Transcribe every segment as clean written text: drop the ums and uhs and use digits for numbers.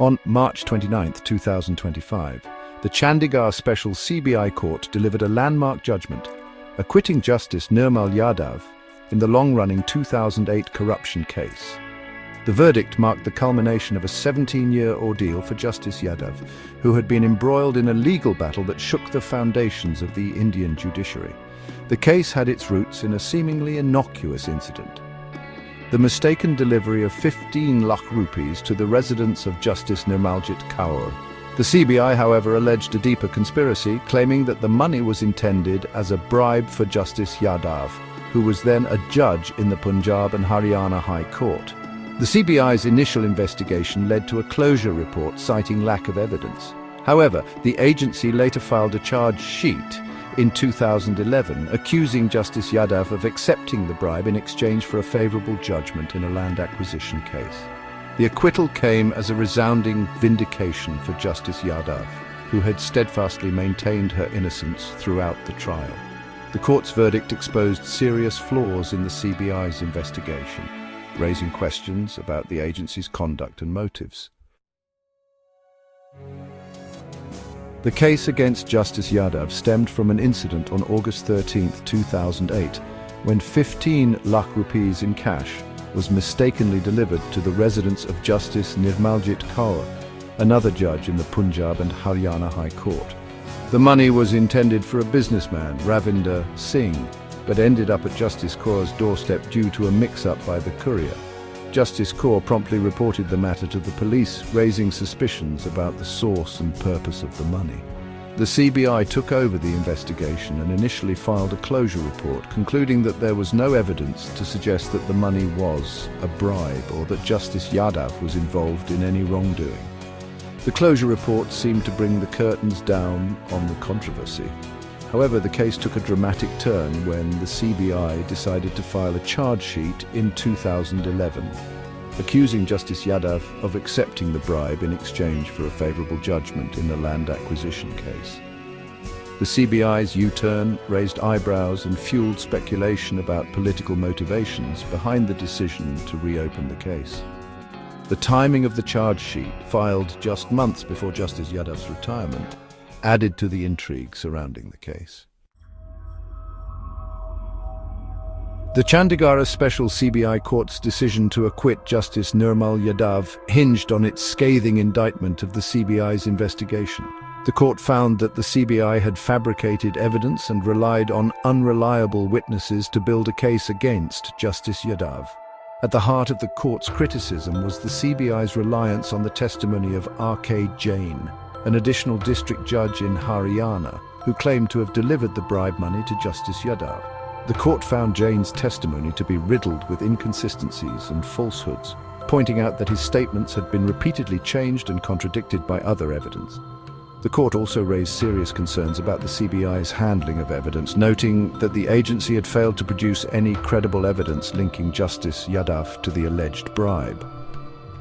On March 29, 2025, the Chandigarh Special CBI Court delivered a landmark judgment, acquitting Justice Nirmal Yadav in the long-running 2008 corruption case. The verdict marked the culmination of a 17-year ordeal for Justice Yadav, who had been embroiled in a legal battle that shook the foundations of the Indian judiciary. The case had its roots in a seemingly innocuous incident: the mistaken delivery of 15 lakh rupees to the residence of Justice Nirmal Yadav. The CBI, however, alleged a deeper conspiracy, claiming that the money was intended as a bribe for Justice Yadav, who was then a judge in the Punjab and Haryana High Court. The CBI's initial investigation led to a closure report citing lack of evidence. However, the agency later filed a charge sheet in 2011, accusing Justice Yadav of accepting the bribe in exchange for a favorable judgment in a land acquisition case. The acquittal came as a resounding vindication for Justice Yadav, who had steadfastly maintained her innocence throughout the trial. The court's verdict exposed serious flaws in the CBI's investigation, raising questions about the agency's conduct and motives. The case against Justice Yadav stemmed from an incident on August 13, 2008, when 15 lakh rupees in cash was mistakenly delivered to the residence of Justice Nirmal Yadav, another judge in the Punjab and Haryana High Court. The money was intended for a businessman, Ravinder Singh, but ended up at Justice Kaur's doorstep due to a mix-up by the courier. Justice Kaur promptly reported the matter to the police, raising suspicions about the source and purpose of the money. The CBI took over the investigation and initially filed a closure report, concluding that there was no evidence to suggest that the money was a bribe or that Justice Yadav was involved in any wrongdoing. The closure report seemed to bring the curtains down on the controversy. However, the case took a dramatic turn when the CBI decided to file a charge sheet in 2011, accusing Justice Yadav of accepting the bribe in exchange for a favorable judgment in a land acquisition case. The CBI's U-turn raised eyebrows and fueled speculation about political motivations behind the decision to reopen the case. The timing of the charge sheet, filed just months before Justice Yadav's retirement, added to the intrigue surrounding the case. The Chandigarh Special CBI Court's decision to acquit Justice Nirmal Yadav hinged on its scathing indictment of the CBI's investigation. The court found that the CBI had fabricated evidence and relied on unreliable witnesses to build a case against Justice Yadav. At the heart of the court's criticism was the CBI's reliance on the testimony of R.K. Jain, an additional district judge in Haryana, who claimed to have delivered the bribe money to Justice Yadav. The court found Jain's testimony to be riddled with inconsistencies and falsehoods, pointing out that his statements had been repeatedly changed and contradicted by other evidence. The court also raised serious concerns about the CBI's handling of evidence, noting that the agency had failed to produce any credible evidence linking Justice Yadav to the alleged bribe.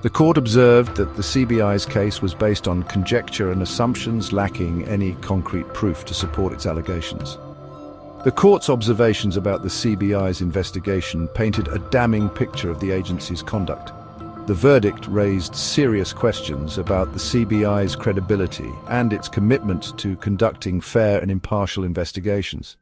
The court observed that the CBI's case was based on conjecture and assumptions, lacking any concrete proof to support its allegations. The court's observations about the CBI's investigation painted a damning picture of the agency's conduct. The verdict raised serious questions about the CBI's credibility and its commitment to conducting fair and impartial investigations.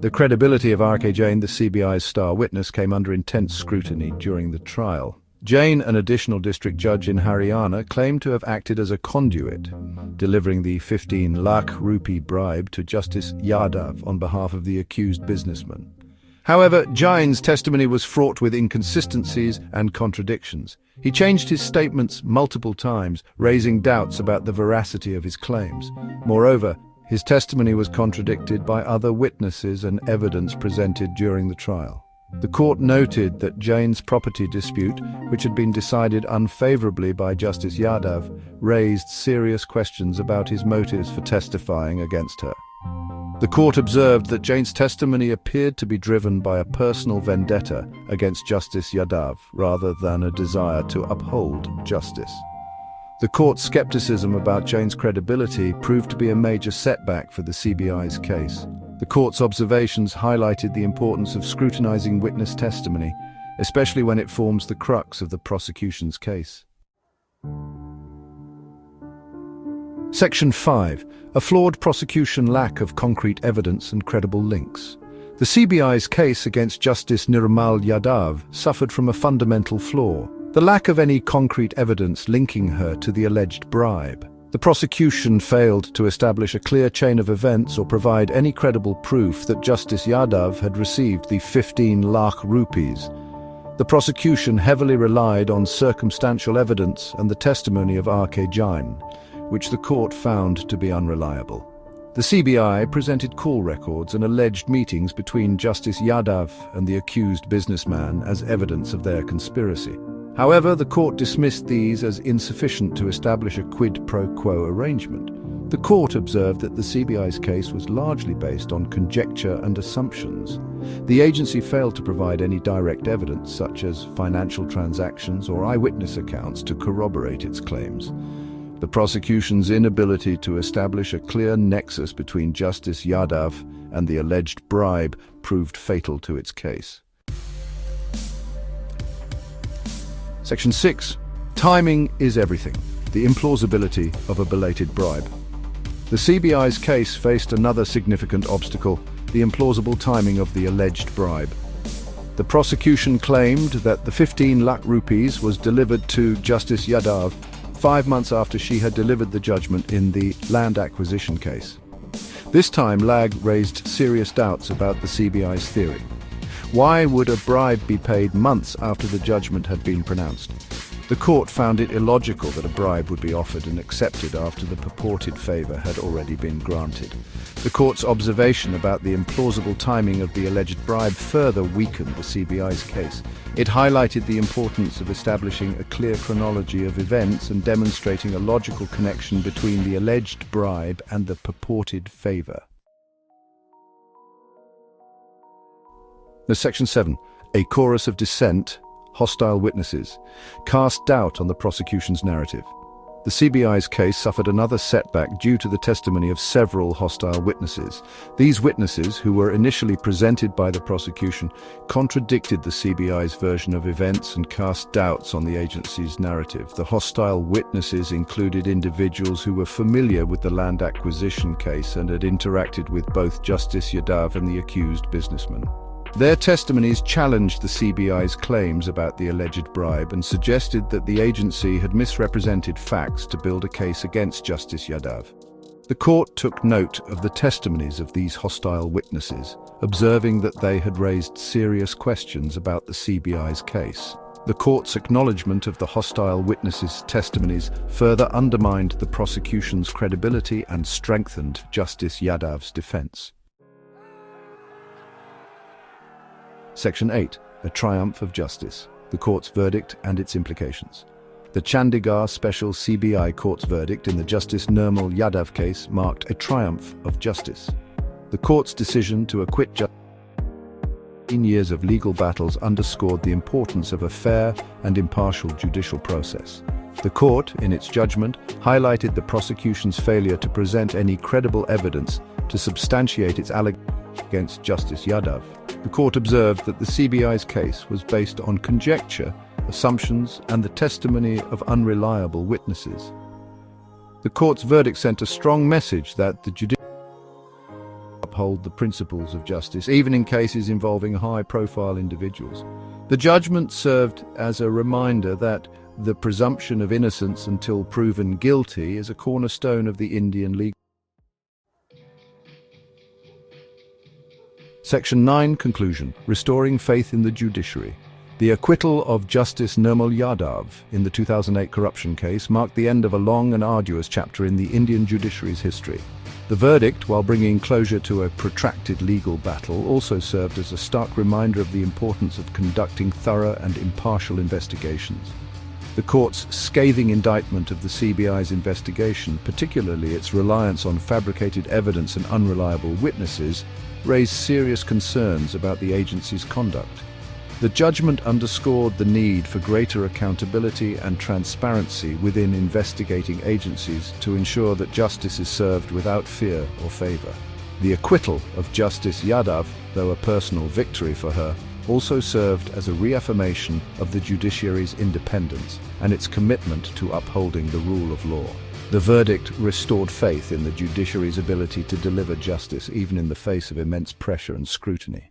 The credibility of R.K. Jain, the CBI's star witness, came under intense scrutiny during the trial. Jain, an additional district judge in Haryana, claimed to have acted as a conduit, delivering the 15 lakh rupee bribe to Justice Yadav on behalf of the accused businessman. However, Jain's testimony was fraught with inconsistencies and contradictions. He changed his statements multiple times, raising doubts about the veracity of his claims. Moreover, his testimony was contradicted by other witnesses and evidence presented during the trial. The court noted that Jain's property dispute, which had been decided unfavorably by Justice Yadav, raised serious questions about his motives for testifying against her. The court observed that Jain's testimony appeared to be driven by a personal vendetta against Justice Yadav rather than a desire to uphold justice. The court's skepticism about Jain's credibility proved to be a major setback for the CBI's case. The court's observations highlighted the importance of scrutinizing witness testimony, especially when it forms the crux of the prosecution's case. Section 5. A flawed prosecution, lack of concrete evidence and credible links. The CBI's case against Justice Nirmal Yadav suffered from a fundamental flaw: the lack of any concrete evidence linking her to the alleged bribe. The prosecution failed to establish a clear chain of events or provide any credible proof that Justice Yadav had received the 15 lakh rupees. The prosecution heavily relied on circumstantial evidence and the testimony of R.K. Jain, which the court found to be unreliable. The CBI presented call records and alleged meetings between Justice Yadav and the accused businessman as evidence of their conspiracy. However, the court dismissed these as insufficient to establish a quid pro quo arrangement. The court observed that the CBI's case was largely based on conjecture and assumptions. The agency failed to provide any direct evidence, such as financial transactions or eyewitness accounts, to corroborate its claims. The prosecution's inability to establish a clear nexus between Justice Yadav and the alleged bribe proved fatal to its case. Section 6. Timing is everything. The implausibility of a belated bribe. The CBI's case faced another significant obstacle: the implausible timing of the alleged bribe. The prosecution claimed that the 15 lakh rupees was delivered to Justice Yadav 5 months after she had delivered the judgment in the land acquisition case. This time, lag raised serious doubts about the CBI's theory. Why would a bribe be paid months after the judgment had been pronounced? The court found it illogical that a bribe would be offered and accepted after the purported favor had already been granted. The court's observation about the implausible timing of the alleged bribe further weakened the CBI's case. It highlighted the importance of establishing a clear chronology of events and demonstrating a logical connection between the alleged bribe and the purported favor. Section 7. A chorus of dissent, hostile witnesses, cast doubt on the prosecution's narrative. The CBI's case suffered another setback due to the testimony of several hostile witnesses. These witnesses, who were initially presented by the prosecution, contradicted the CBI's version of events and cast doubts on the agency's narrative. The hostile witnesses included individuals who were familiar with the land acquisition case and had interacted with both Justice Yadav and the accused businessman. Their testimonies challenged the CBI's claims about the alleged bribe and suggested that the agency had misrepresented facts to build a case against Justice Yadav. The court took note of the testimonies of these hostile witnesses, observing that they had raised serious questions about the CBI's case. The court's acknowledgement of the hostile witnesses' testimonies further undermined the prosecution's credibility and strengthened Justice Yadav's defense. Section 8. A triumph of justice. The court's verdict and its implications. The Chandigarh Special CBI Court's verdict in the Justice Nirmal Yadav case marked a triumph of justice. The court's decision to acquit Justice 15 years of legal battles underscored the importance of a fair and impartial judicial process. The court, in its judgment, highlighted the prosecution's failure to present any credible evidence to substantiate its allegations against Justice Yadav. The court observed that the CBI's case was based on conjecture, assumptions, and the testimony of unreliable witnesses. The court's verdict sent a strong message that the judiciary uphold the principles of justice, even in cases involving high-profile individuals. The judgment served as a reminder that the presumption of innocence until proven guilty is a cornerstone of the Indian legal. Section 9. Conclusion. Restoring faith in the judiciary. The acquittal of Justice Nirmal Yadav in the 2008 corruption case marked the end of a long and arduous chapter in the Indian judiciary's history. The verdict, while bringing closure to a protracted legal battle, also served as a stark reminder of the importance of conducting thorough and impartial investigations. The court's scathing indictment of the CBI's investigation, particularly its reliance on fabricated evidence and unreliable witnesses, raised serious concerns about the agency's conduct. The judgment underscored the need for greater accountability and transparency within investigating agencies to ensure that justice is served without fear or favor. The acquittal of Justice Yadav, though a personal victory for her, also served as a reaffirmation of the judiciary's independence and its commitment to upholding the rule of law. The verdict restored faith in the judiciary's ability to deliver justice even in the face of immense pressure and scrutiny.